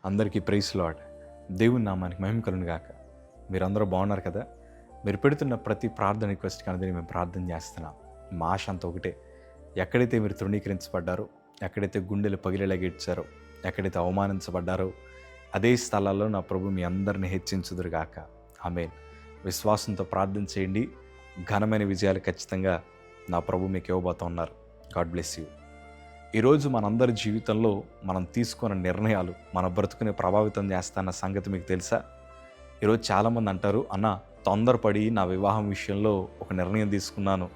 అందరికీ praise lord. దేవుని నామానికి మహిమ కలుగును గాక. మీరందరూ బాగున్నారు కదా? మీరు పెడుతున్న ప్రతి ప్రార్థన రిక్వెస్ట్కి అనేది మేము ప్రార్థన చేస్తున్నాం. మా ఆశ అంతా ఒకటే, ఎక్కడైతే మీరు తృణీకరించబడ్డారో, ఎక్కడైతే గుండెలు పగిలేలాగా ఏడ్చారో, ఎక్కడైతే అవమానించబడ్డారో అదే స్థలాల్లో నా ప్రభు మీ అందరిని హెచ్చించుదురుగాక. ఆమేన్. విశ్వాసంతో ప్రార్థన చేయండి. ఘనమైన విజయాలు ఖచ్చితంగా నా ప్రభు మీకు ఇవ్వబోతున్నారు. God bless you. ఈరోజు మనందరి జీవితంలో మనం తీసుకున్న నిర్ణయాలు మన బ్రతుకుని ప్రభావితం చేస్తాన్న సంగతి మీకు తెలుసా? ఈరోజు చాలామంది అంటారు, అన్న తొందరపడి నా వివాహం విషయంలో ఒక నిర్ణయం తీసుకున్నాను.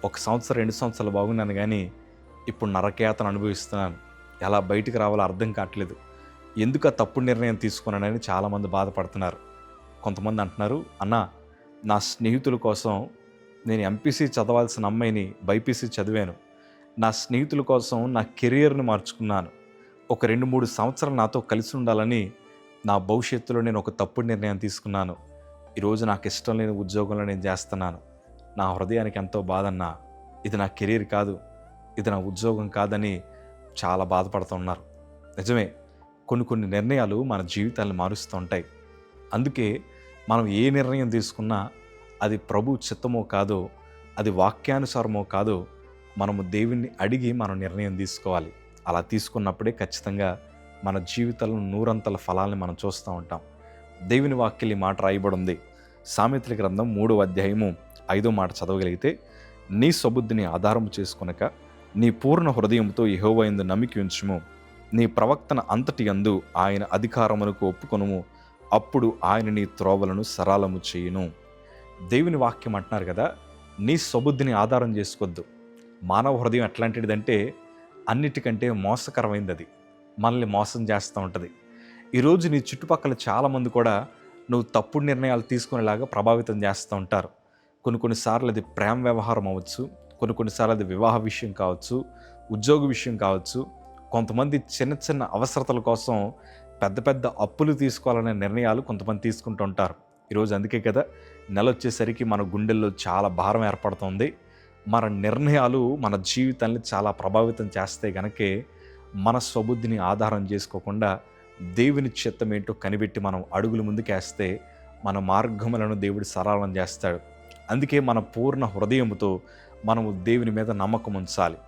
1 సంవత్సరం 2 సంవత్సరాలు బాగున్నాను, కానీ ఇప్పుడు నరకయాతన అనుభవిస్తున్నాను. ఎలా బయటికి రావాలో అర్థం కావట్లేదు. ఎందుకు ఆ తప్పుడు నిర్ణయం తీసుకున్నానని చాలామంది బాధపడుతున్నారు. కొంతమంది అంటున్నారు, అన్న నా స్నేహితుల కోసం నేను ఎంపీసీ చదవాల్సిన అమ్మాయిని బైపీసీ చదివాను. నా స్నేహితుల కోసం నా కెరియర్ని మార్చుకున్నాను. ఒక 2-3 సంవత్సరాలు నాతో కలిసి ఉండాలని నా భవిష్యత్తులో నేను ఒక తప్పుడు నిర్ణయం తీసుకున్నాను. ఈరోజు నాకు ఇష్టం లేని ఉద్యోగంలో నేను చేస్తున్నాను. నా హృదయానికి ఎంతో బాధన్నా. ఇది నా కెరీర్ కాదు, ఇది నా ఉద్యోగం కాదని చాలా బాధపడుతున్నారు. నిజమే, కొన్ని నిర్ణయాలు మన జీవితాలను మారుస్తూ ఉంటాయి. అందుకే మనం ఏ నిర్ణయం తీసుకున్నా అది ప్రభు చిత్తమో కాదో, అది వాక్యానుసారమో కాదో మనము దేవుణ్ణి అడిగి మనం నిర్ణయం తీసుకోవాలి. అలా తీసుకున్నప్పుడే ఖచ్చితంగా మన జీవితంలో 100 ఫలాల్ని మనం చూస్తూ ఉంటాం. దేవుని వాక్యం ఈ మాట రాయబడి ఉంది. సామెతల గ్రంథం 3వ అధ్యాయము 5వ మాట చదవగలిగితే, నీ సబుద్ధిని ఆధారము చేసుకొనక నీ పూర్ణ హృదయంతో యెహోవా యందు నమ్మిక ఉంచుము. నీ ప్రవక్తన అంతటి యందు ఆయన అధికారమునకు ఒప్పుకొనుము. అప్పుడు ఆయన నీ త్రోవలను సరళము చేయును. దేవుని వాక్యం అంటున్నారు కదా, నీ సబుద్ధిని ఆధారం చేసుకోవద్దు. మానవ హృదయం ఎట్లాంటిదంటే అన్నిటికంటే మోసకరమైనది. అది మనల్ని మోసం చేస్తూ ఉంటుంది. ఈరోజు నీ చుట్టుపక్కల చాలామంది కూడా నువ్వు తప్పుడు నిర్ణయాలు తీసుకునేలాగా ప్రభావితం చేస్తూ ఉంటారు. కొన్నిసార్లు అది ప్రేమ వ్యవహారం అవ్వచ్చు, కొన్నిసార్లు అది వివాహ విషయం కావచ్చు, ఉద్యోగ విషయం కావచ్చు. కొంతమంది చిన్న అవసరతల కోసం పెద్ద అప్పులు తీసుకోవాలనే నిర్ణయాలు కొంతమంది తీసుకుంటూ ఉంటారు. ఈరోజు అందుకే కదా నెల వచ్చేసరికి మన గుండెల్లో చాలా భారం ఏర్పడుతుంది. మన నిర్ణయాలు మన జీవితాన్ని చాలా ప్రభావితం చేస్తే గనకే మన స్వబుద్ధిని ఆధారం చేసుకోకుండా దేవుని చిత్తం ఏంటో కనిపెట్టి మనం అడుగులు ముందుకేస్తే మన మార్గములను దేవుడు సరళం చేస్తాడు. అందుకే మన పూర్ణ హృదయంతో మనము దేవుని మీద నమ్మకం ఉంచాలి.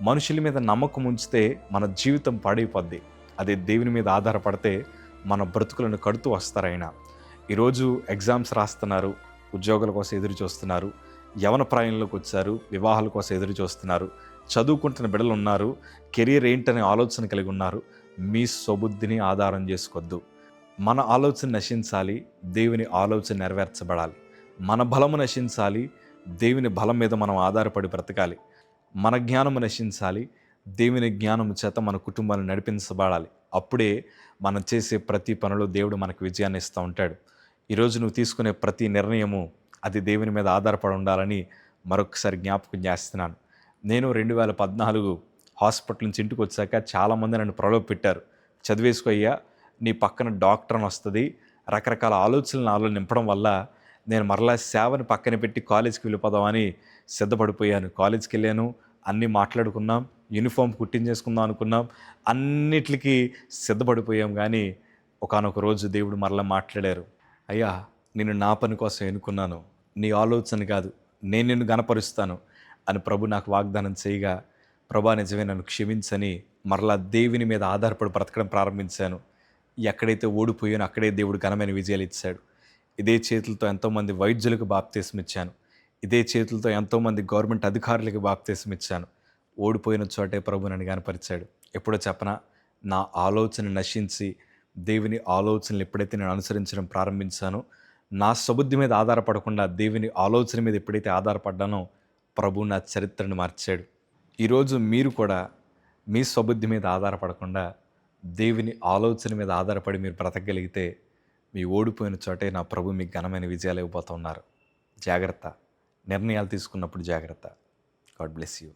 మనుషుల మీద నమ్మకం ఉంచితే మన జీవితం పాడైపోద్ది. అదే దేవుని మీద ఆధారపడితే మన బ్రతుకులను కడుతూ వస్తారు. ఆయన ఈరోజు ఎగ్జామ్స్ రాస్తున్నారు, ఉద్యోగాల కోసం ఎదురు చూస్తున్నారు, యవన ప్రాయంలోకి వచ్చారు, వివాహాల కోసం ఎదురు చూస్తున్నారు, చదువుకుంటున్న బిడ్డలు ఉన్నారు, కెరీర్ ఏంటనే ఆలోచన కలిగి ఉన్నారు. మీ స్వబుద్ధిని ఆధారం చేసుకోవద్దు. మన ఆలోచన నశించాలి, దేవుని ఆలోచన నెరవేర్చబడాలి. మన బలము నశించాలి, దేవుని బలం మీద మనం ఆధారపడి బ్రతకాలి. మన జ్ఞానము నశించాలి, దేవుని జ్ఞానము చేత మన కుటుంబాన్ని నడిపించబడాలి. అప్పుడే మనం చేసే ప్రతి పనిలో దేవుడు మనకు విజయాన్ని ఇస్తూ ఉంటాడు. ఈరోజు నువ్వు తీసుకునే ప్రతి నిర్ణయము అది దేవుని మీద ఆధారపడి ఉండాలని మరొకసారి జ్ఞాపకం చేస్తున్నాను. నేను 2014 హాస్పిటల్ నుంచి ఇంటికి వచ్చాక చాలామంది నన్ను ప్రలోభ పెట్టారు. చదివేసుకోయ్యా, నీ పక్కన డాక్టర్ అని వస్తుంది. రకరకాల ఆలోచనలు నాలో నింపడం వల్ల నేను మరలా సేవని పక్కన పెట్టి కాలేజీకి వెళ్ళిపోదామని సిద్ధపడిపోయాను. కాలేజీకి వెళ్ళాను, అన్నీ మాట్లాడుకున్నాం, యూనిఫామ్ కుట్టించేసుకుందాం అనుకున్నాం, అన్నిటికీ సిద్ధపడిపోయాం. కానీ ఒకానొక రోజు దేవుడు మరలా మాట్లాడారు, అయ్యా నేను నా పని కోసం ఎన్నుకున్నాను, నీ ఆలోచన కాదు, నేను నిన్ను గణపరుస్తాను అని ప్రభు నాకు వాగ్దానం చేయగా, ప్రభా నిజమే నన్ను క్షమించని మరలా దేవుని మీద ఆధారపడి బ్రతకడం ప్రారంభించాను. ఎక్కడైతే ఓడిపోయానో అక్కడే దేవుడు ఘనమైన విజయాలు ఇచ్చాడు. ఇదే చేతులతో ఎంతోమంది వైద్యులకు బాప్తీసం ఇచ్చాను. ఇదే చేతులతో ఎంతోమంది గవర్నమెంట్ అధికారులకు బాప్తీసం ఇచ్చాను. ఓడిపోయిన చోటే ప్రభు నన్ను గణపరిచాడు. ఎప్పుడో చెప్పనా, నా ఆలోచన నశించి దేవుని ఆలోచనలు ఎప్పుడైతే నేను అనుసరించడం ప్రారంభించానో, నా స్వబుద్ధి మీద ఆధారపడకుండా దేవుని ఆలోచన మీద ఎప్పుడైతే ఆధారపడ్డానో ప్రభు నా చరిత్రను మార్చాడు. ఈరోజు మీరు కూడా మీ స్వబుద్ధి మీద ఆధారపడకుండా దేవుని ఆలోచన మీద ఆధారపడి మీరు బ్రతకగలిగితే మీ ఓడిపోయిన చోటే నా ప్రభు మీకు ఘనమైన విజయాలు ఇవ్వబోతున్నారు. జాగ్రత్త, నిర్ణయాలు తీసుకున్నప్పుడు జాగ్రత్త. God bless you.